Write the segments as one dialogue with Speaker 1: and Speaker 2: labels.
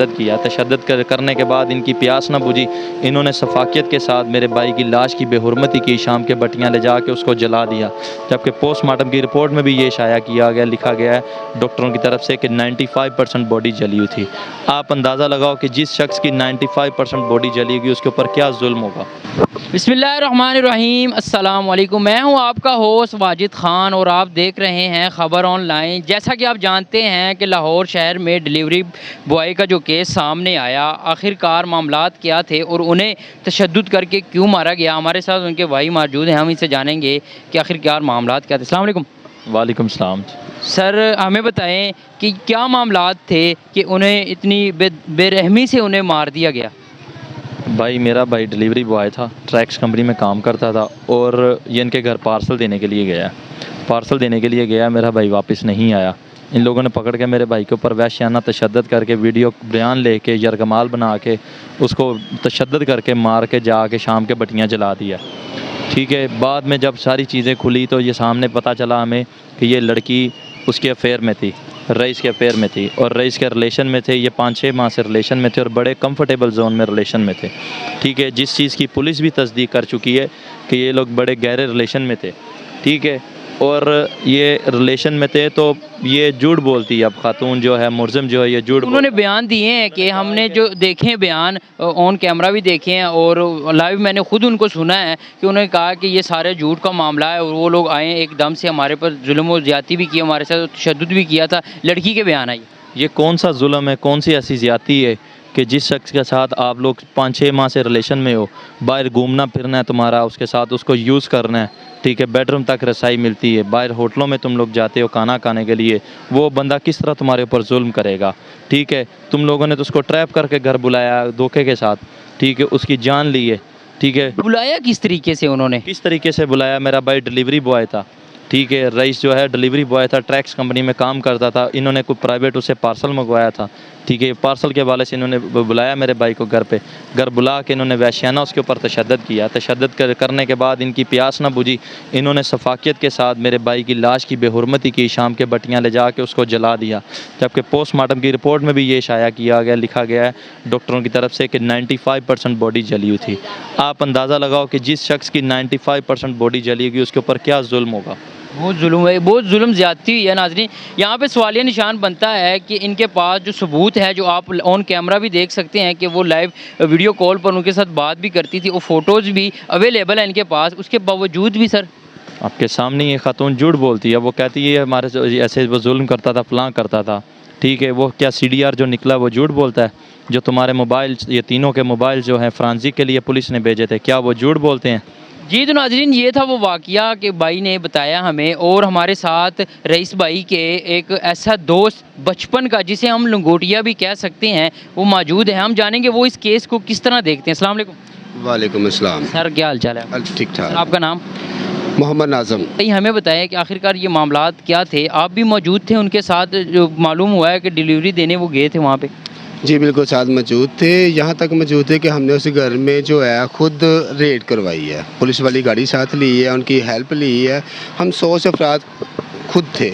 Speaker 1: किया। तशद्दुद करने के बाद इनकी प्यास न बुझी, इन्होंने शफाकियत के साथ मेरे भाई की लाश की बेहुरमती की, शाम के बटियाँ ले जा के उसको जला दिया। जबकि पोस्टमार्टम की रिपोर्ट में भी ये शाया किया गया, लिखा गया है डॉक्टरों की तरफ से कि 95% बॉडी जली हुई थी। आप अंदाज़ा लगाओ कि जिस शख्स की 95% बॉडी जली होगी उसके ऊपर क्या जुल्म होगा।
Speaker 2: बिस्मिल्लाहिर्रहमानिर्रहीम, अस्सलाम वालेकुम। मैं हूं आपका होस्ट वाजिद ख़ान और आप देख रहे हैं ख़बर ऑनलाइन। जैसा कि आप जानते हैं कि लाहौर शहर में डिलीवरी बॉय का जो केस सामने आया, आखिरकार मामलात क्या थे और उन्हें तशद्दुद करके क्यों मारा गया। हमारे साथ उनके भाई मौजूद हैं, हम इनसे जानेंगे कि आखिरकार मामलात क्या थे। अस्सलाम वालेकुम।
Speaker 1: वालेकुम सलाम।
Speaker 2: सर, हमें बताएं कि क्या मामलात थे कि उन्हें इतनी बेरहमी से उन्हें मार दिया गया।
Speaker 1: भाई मेरा भाई डिलीवरी बॉय था, ट्रैक्स कंपनी में काम करता था और ये इनके घर पार्सल देने के लिए गया। पार्सल देने के लिए गया, मेरा भाई वापस नहीं आया। इन लोगों ने पकड़ के मेरे भाई के ऊपर वहशियाना तशद्दुद करके वीडियो बयान लेके यरगमाल बना के उसको तशद्दुद करके मार के जाके शाम के बटियाँ जला दिया। ठीक है, बाद में जब सारी चीज़ें खुली तो ये सामने पता चला हमें कि ये लड़की उसके अफेयर में थी, रईस के अफेयर में थी और रईस के रिलेशन में थे। ये 5-6 माह से रिलेशन में थे और बड़े कंफर्टेबल जोन में रिलेशन में थे। ठीक है, जिस चीज़ की पुलिस भी तस्दीक कर चुकी है कि ये लोग बड़े गहरे रिलेशन में थे। ठीक है, और ये रिलेशन में थे तो ये झूठ बोलती है। अब खातून जो है, मुर्जम जो है, ये झूठ
Speaker 2: उन्होंने बयान दिए हैं कि हमने जो देखे हैं बयान, ऑन कैमरा भी देखे हैं और लाइव मैंने खुद उनको सुना है कि उन्होंने कहा कि ये सारे झूठ का मामला है और वो लोग आए एकदम से हमारे पर जुल्म और ज़्यादती भी की, हमारे साथ तशद्दुद भी किया था। लड़की के बयान आई।
Speaker 1: ये कौन सा जुल्म है, कौन सी ऐसी ज़्यादती है कि जिस शख्स के साथ आप लोग 5-6 माह से रिलेशन में हो, बाहर घूमना फिरना है तुम्हारा, उसके साथ उसको यूज़ करना है। ठीक है, बेडरूम तक रसाई मिलती है, बाहर होटलों में तुम लोग जाते हो खाना खाने के लिए, वो बंदा किस तरह तुम्हारे ऊपर जुल्म करेगा। ठीक है, तुम लोगों ने तो उसको ट्रैप करके घर बुलाया धोखे के साथ। ठीक है, उसकी जान ली है। ठीक है,
Speaker 2: बुलाया किस तरीके से उन्होंने?
Speaker 1: किस तरीके से बुलाया? मेरा भाई डिलीवरी बॉय था। ठीक है, रईस जो है डिलीवरी बॉय था, ट्रैक्स कंपनी में काम करता था। इन्होंने कोई प्राइवेट उसे पार्सल मंगवाया था। ठीक है, पार्सल के हवाले से इन्होंने बुलाया मेरे भाई को घर पे, घर बुला के इन्होंने वहशियाना उसके ऊपर तशद्दुद किया। तशद्दुद करने के बाद इनकी प्यास न बुझी, इन्होंने शफाकियत के साथ मेरे भाई की लाश की बेहुरमती की, शाम के बटियाँ ले जा के उसको जला दिया। जबकि पोस्टमार्टम की रिपोर्ट में भी ये शाया किया गया, लिखा गया है डॉक्टरों की तरफ से कि 95% बॉडी जली हुई थी। आप अंदाज़ा लगाओ कि जिस शख्स की 95% बॉडी जली होगी उसके ऊपर क्या जुल्म होगा।
Speaker 2: बहुत जुल्म है, बहुत जुल्म ज़्यादती हुई है। नाज़रीन, यहाँ पे सवालिया निशान बनता है कि इनके पास जो सबूत है, जो आप ऑन कैमरा भी देख सकते हैं कि वो लाइव वीडियो कॉल पर उनके साथ बात भी करती थी, वो फ़ोटोज़ भी अवेलेबल है इनके पास। उसके बावजूद भी सर
Speaker 1: आपके सामने ये खातून झूठ बोलती है। वो कहती है हमारे से ऐसे वो जुल्म करता था, फलां करता था। ठीक है, वो क्या CDR जो निकला वो झूठ बोलता है? जो तुम्हारे मोबाइल, ये तीनों के मोबाइल जो हैं फ्रांसिक के लिए पुलिस ने भेजे थे, क्या वो झूठ बोलते हैं?
Speaker 2: जी। तो नाज़रीन, ये था वो वाक़या कि भाई ने बताया हमें, और हमारे साथ रईस भाई के एक ऐसा दोस्त बचपन का, जिसे हम लंगोटिया भी कह सकते हैं, वो मौजूद है। हम जानेंगे वो इस केस को किस तरह देखते हैं। अस्सलाम वालेकुम।
Speaker 3: वालेकुम अस्सलाम।
Speaker 2: सर, क्या हाल चाल है?
Speaker 3: ठीक ठाक।
Speaker 2: आपका नाम?
Speaker 3: मोहम्मद नाज़म।
Speaker 2: भाई हमें बताया कि आखिरकार ये मामलात क्या थे। आप भी मौजूद थे उनके साथ, जो मालूम हुआ है कि डिलीवरी देने वो गए थे वहाँ पे।
Speaker 3: जी बिल्कुल, साथ मौजूद थे। यहाँ तक मौजूद थे कि हमने उस घर में जो है खुद रेड करवाई है, पुलिस वाली गाड़ी साथ ली है, उनकी हेल्प ली है। हम 100 से अफराद खुद थे।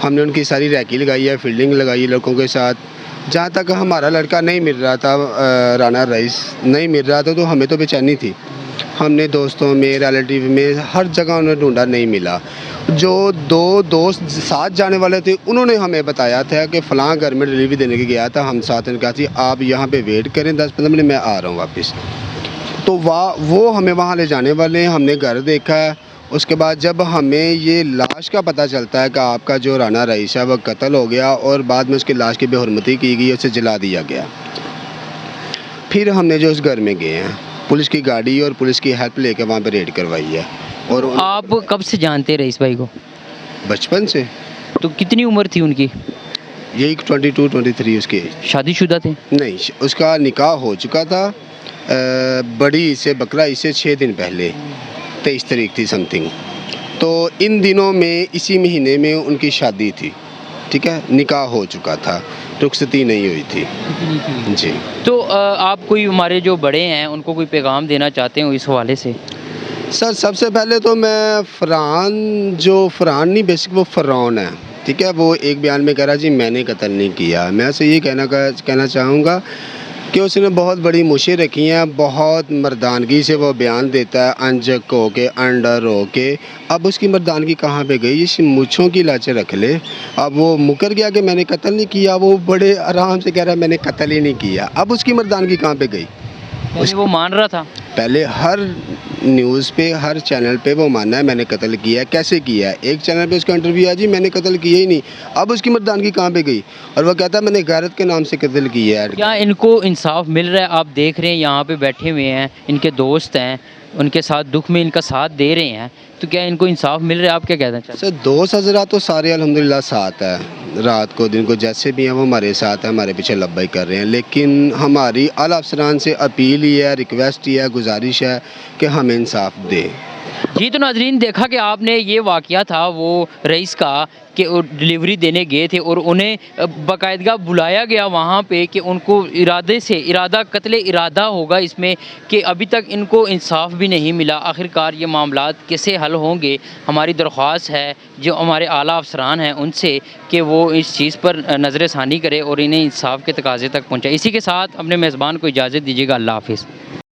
Speaker 3: हमने उनकी सारी रैकी लगाई है, फील्डिंग लगाई है लड़कों के साथ। जहाँ तक हमारा लड़का नहीं मिल रहा था, राना रईस नहीं मिल रहा था, तो हमें तो बेचैनी थी। हमने दोस्तों में, रिलेटिव में, हर जगह उन्हें ढूंढा, नहीं मिला। जो 2 दोस्त साथ जाने वाले थे उन्होंने हमें बताया था कि फ़लाँ घर में डिलीवरी देने के गया था। हम साथ ने कहा थी आप यहाँ पे वेट करें 10-15 मिनट, मैं आ रहा हूँ वापस। तो वो हमें वहाँ ले जाने वाले हैं। हमने घर देखा है। उसके बाद जब हमें ये लाश का पता चलता है कि आपका जो राना रईस है वह कत्ल हो गया और बाद में उसकी लाश की बेहुरमती की गई, उसे जला दिया गया। फिर हमने जो उस घर में गए हैं, पुलिस की गाड़ी और पुलिस की हेल्प लेकर वहाँ पे रेड करवाई है। और
Speaker 2: आप कब से जानते रईस भाई को?
Speaker 3: बचपन से।
Speaker 2: तो कितनी उम्र थी उनकी?
Speaker 3: यही 22-23 उसके।
Speaker 2: शादीशुदा थे?
Speaker 3: नहीं, उसका निकाह हो चुका था। बड़ी से बकरा इससे 6 दिन पहले, 23 तारीख थी समथिंग। तो इन दिनों में इसी महीने में उनकी शादी थी। ठीक है, निकाह हो चुका था, रुखसती नहीं हुई थी। जी।
Speaker 2: तो आप कोई हमारे जो बड़े हैं उनको कोई पैगाम देना चाहते हो इस हवाले से?
Speaker 3: सर, सबसे पहले तो मैं फ़रहान नहीं, बेसिक वो फ़रौन है, ठीक है, वो एक बयान में कह रहा जी मैंने कत्ल नहीं किया। मैं उसे ये कहना चाहूँगा कि उसने बहुत बड़ी मुश्किल रखी हैं, बहुत मर्दानगी से वो बयान देता है, अनजक हो के, अंडर हो के। अब उसकी मर्दानगी कहाँ पे गई? इस मुच्छों की लाचे रख ले। अब वो मुकर गया कि मैंने कत्ल नहीं किया, वो बड़े आराम से कह रहा है मैंने कत्ल ही नहीं किया। अब उसकी मर्दानगी कहाँ पे गई?
Speaker 2: वो मान रहा था
Speaker 3: पहले हर न्यूज़ पे, हर चैनल पे वो मानना है मैंने कत्ल किया है। कैसे किया है? एक चैनल पे उसका इंटरव्यू है जी मैंने कत्ल किया ही नहीं। अब उसकी मर्दानगी कहाँ पे गई? और वो कहता है मैंने गैरत के नाम से कत्ल किया है।
Speaker 2: क्या इनको इंसाफ मिल रहा है? आप देख रहे हैं यहाँ पे बैठे हुए हैं, इनके दोस्त हैं, उनके साथ दुख में इनका साथ दे रहे हैं, तो क्या इनको इंसाफ मिल रहा है? आप क्या कहना चाहते
Speaker 3: सर दोस्त हजरात तो सारे अल्हम्दुलिल्लाह साथ है, रात को दिन को जैसे भी हैं वो हमारे साथ हैं, हमारे पीछे लब्बाई कर रहे हैं। लेकिन हमारी आला अफसरान से अपील ही है, रिक्वेस्ट ही है, गुजारिश है कि हमें इंसाफ दें।
Speaker 2: जी तो नाजरीन, देखा कि आपने ये वाक़या था वो रईस का कि वो डिलीवरी देने गए थे और उन्हें बाकायदगा बुलाया गया वहाँ पे कि उनको इरादा कत्ले इरादा होगा इसमें, कि अभी तक इनको इंसाफ भी नहीं मिला। आखिरकार ये मामलात कैसे हल होंगे? हमारी दरख्वास्त है जो हमारे आला अफसरान हैं उनसे कि वो इस चीज़ पर नज़र षानी करे और इन्हें इंसाफ के तकाज़े तक पहुँचाए। इसी के साथ अपने मेज़बान को इजाज़त दीजिएगा। अल्लाह हाफ़िज़।